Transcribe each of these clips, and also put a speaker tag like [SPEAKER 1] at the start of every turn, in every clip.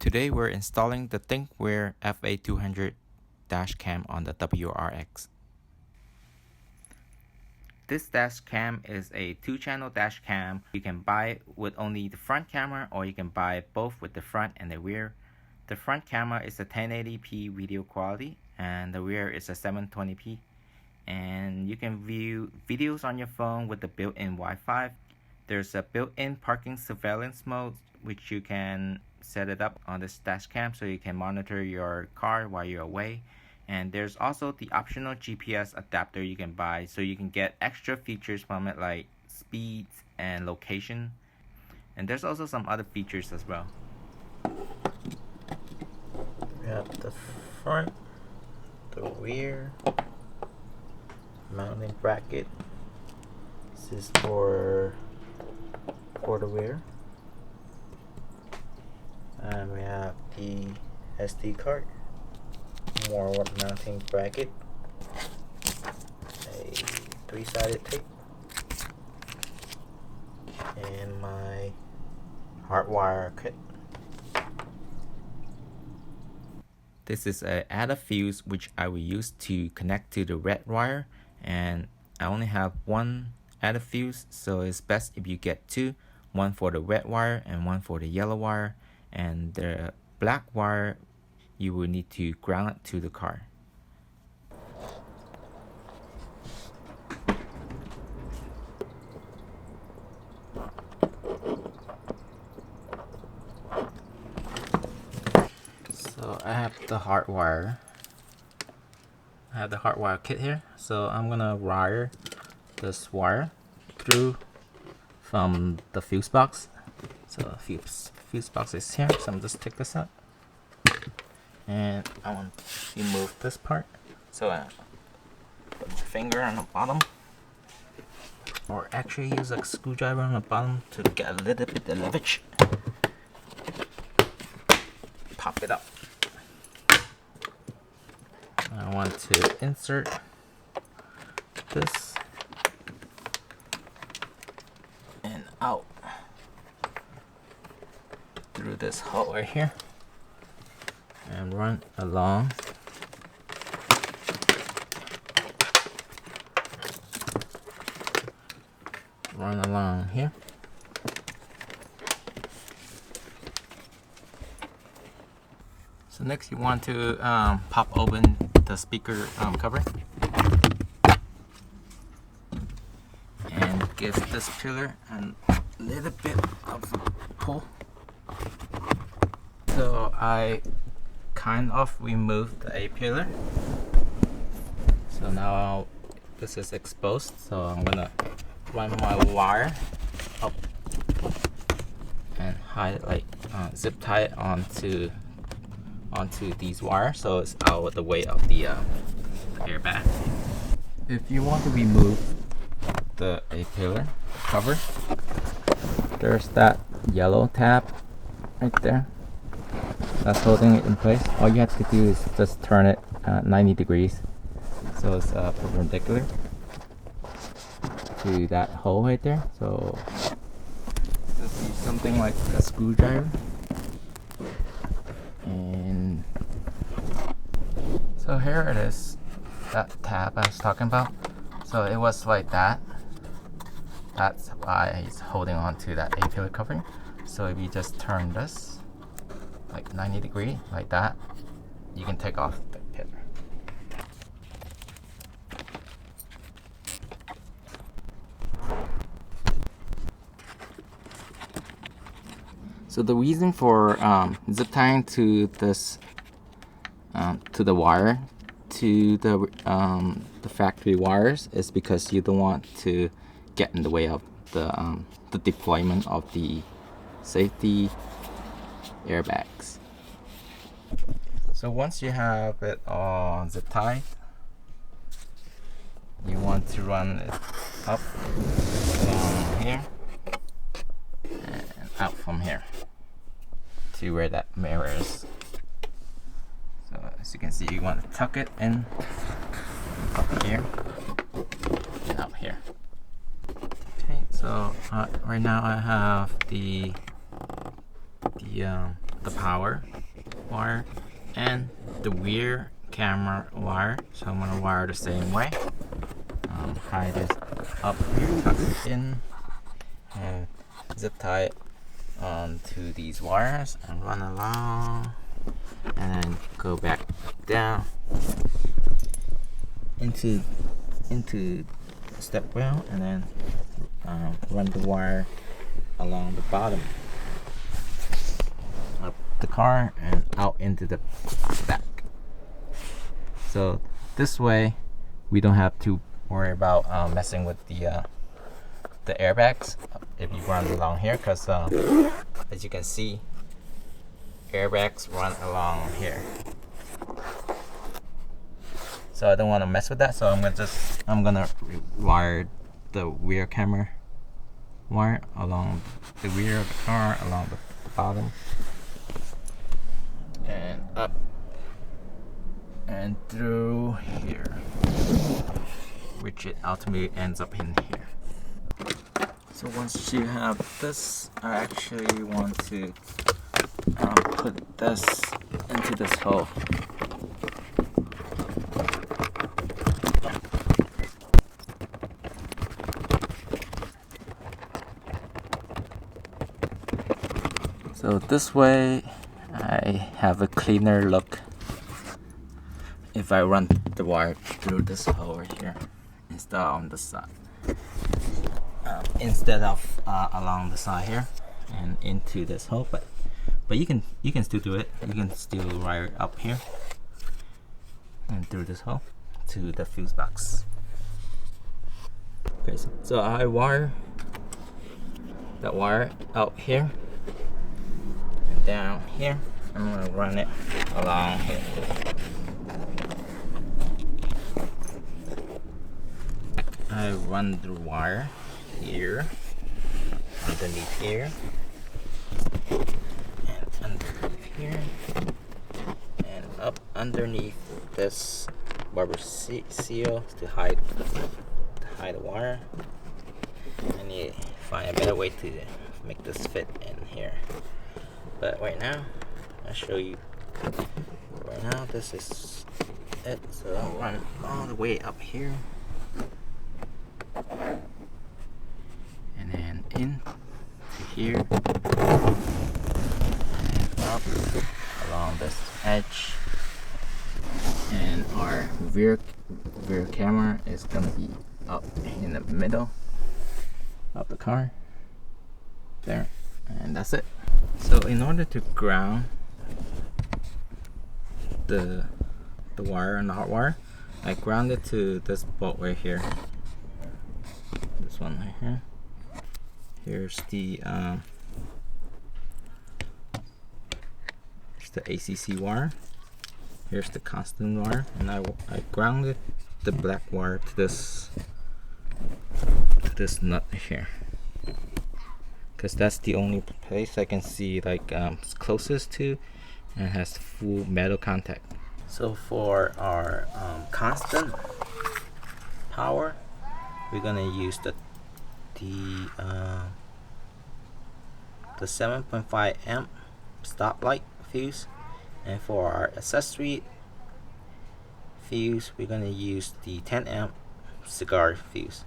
[SPEAKER 1] Today we're installing the Thinkware F200 Dashcam on the WRX. This Dashcam is a 2-channel Dashcam. You can buy it with only the front camera, or you can buy it both with the front and the rear. The front camera is a 1080p video quality and the rear is a 720p. And you can view videos on your phone with the built-in Wi-Fi. There's a built-in parking surveillance mode, which you can set it up on this Dashcam so you can monitor your car while you're away. And there's also the optional GPS adapter you can buy, so you can get extra features from it like speeds and location. And there's also some other features as well. We have the front, the rear, mounting bracket. This is for the rear. And we have the SD card, more mounting bracket, a 3-sided tape, and my Hardwire kit. This is a added fuse which I will use to connect to the red wire, and I only have one added fuse, so it's best if you get two, one for the red wire and one for the yellow wire. And the black wire you will need to ground it to the car. So I have the Hardwire. I have the Hardwire kit here. So I'm gonna wire this wire through from the fuse box. So fuse box is here, so I'm just take this out, and I want to remove this part. So put my finger on the bottom, or actually use a screwdriver on the bottom to get a little bit of leverage. Pop it up. I want to insert this and out through this hole right here and run along here. So next you want to pop open the speaker cover and give this pillar a little bit of a pull. So I kind of removed the A-pillar. So now this is exposed. So I'm gonna run my wire up and hide it, like zip tie it onto these wires, so it's out of the way of the airbag. If you want to remove the A-pillar cover, there's that yellow tab right there that's holding it in place. All you have to do is just turn it 90 degrees so it's perpendicular to that hole right there. So just use something like a screwdriver, and so here it is, that tab I was talking about. So it was like that. That's why it's holding on to that A-pillar covering. So if you just turn this like 90 degrees like that, you can take off the pillar. So the reason for zip tying to this to the wire to the factory wires is because you don't want to get in the way of the deployment of the safety airbags. So once you have it all zip tied, you want to run it up along here and out from here to where that mirror is. So as you can see, you want to tuck it in up here and out here. Okay, so right now I have the the power wire and the rear camera wire. So I'm gonna wire the same way. Hide this up here, tuck it in, and zip tie it onto these wires and run along, and then go back down into step rail, and then run the wire along the bottom of the car and out into the back. So this way we don't have to worry about messing with the airbags if you run along here, because as you can see, airbags run along here. So I don't want to mess with that, so I'm gonna wire the rear camera wire along the rear of the car, along the bottom, and up and through here, which it ultimately ends up in here. So once you have this, I actually want to put this into this hole. So this way I have a cleaner look if I run the wire through this hole right here instead on the side, instead of along the side here and into this hole. But you can still do it. You can still wire it up here and through this hole to the fuse box. Okay, so I wire that wire out here and down here. I'm gonna run it along here. I run the wire here, underneath here, and underneath here, and up underneath this rubber seal to hide the wire. I need to find a better way to make this fit in here. But right now, I'll show you. Right now, this is it. So I'll run all the way up here, and then in to here, and up along this edge. And our rear camera is gonna be up in the middle of the car. There, and that's it. So in order to ground the wire and the hot wire, I ground it to this bolt right here. This one right here. Here's the ACC wire. Here's the constant wire, and I grounded the black wire to this nut here, because that's the only place I can see like it's closest to and has full metal contact. So for our constant power, we're gonna use the 7.5 amp stoplight fuse, and for our accessory fuse, we're gonna use the 10 amp cigar fuse.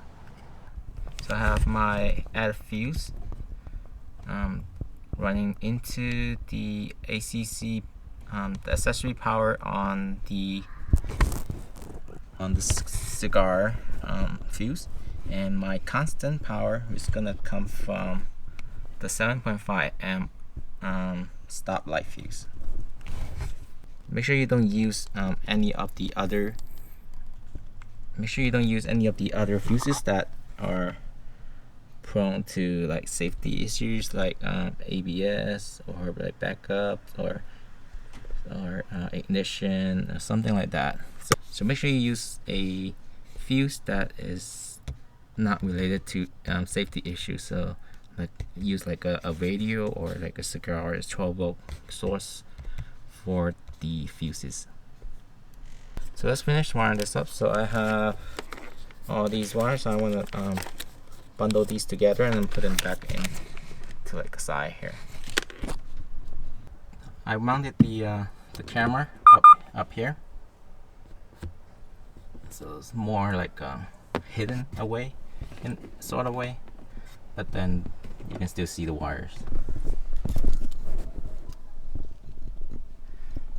[SPEAKER 1] So I have my added fuse running into the ACC, the accessory power on the cigar fuse, and my constant power is gonna come from the 7.5 amp stoplight fuse. Make sure you don't use any of the other. Make sure you don't use any of the other fuses that are prone to like safety issues, like ABS or like backup or ignition or something like that. So make sure you use a fuse that is not related to safety issues. So like use like a radio or like a cigar or a 12-volt source for the fuses. So let's finish wiring this up. So I have all these wires. So I want to bundle these together and then put them back in to like the side here. I mounted the camera up here, so it's more like hidden away in sort of way, but then you can still see the wires.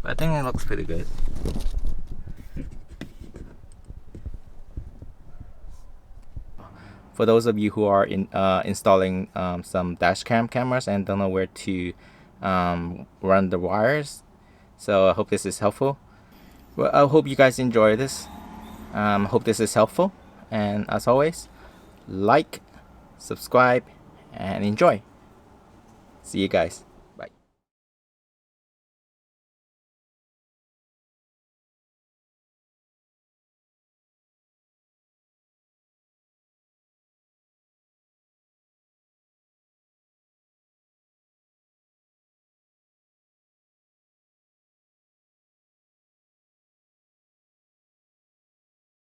[SPEAKER 1] But I think it looks pretty good. For those of you who are installing some Dashcam cameras and don't know where to run the wires, so I hope this is helpful. Well, I hope you guys enjoy this. Hope this is helpful, and as always, like, subscribe, and enjoy. See you guys.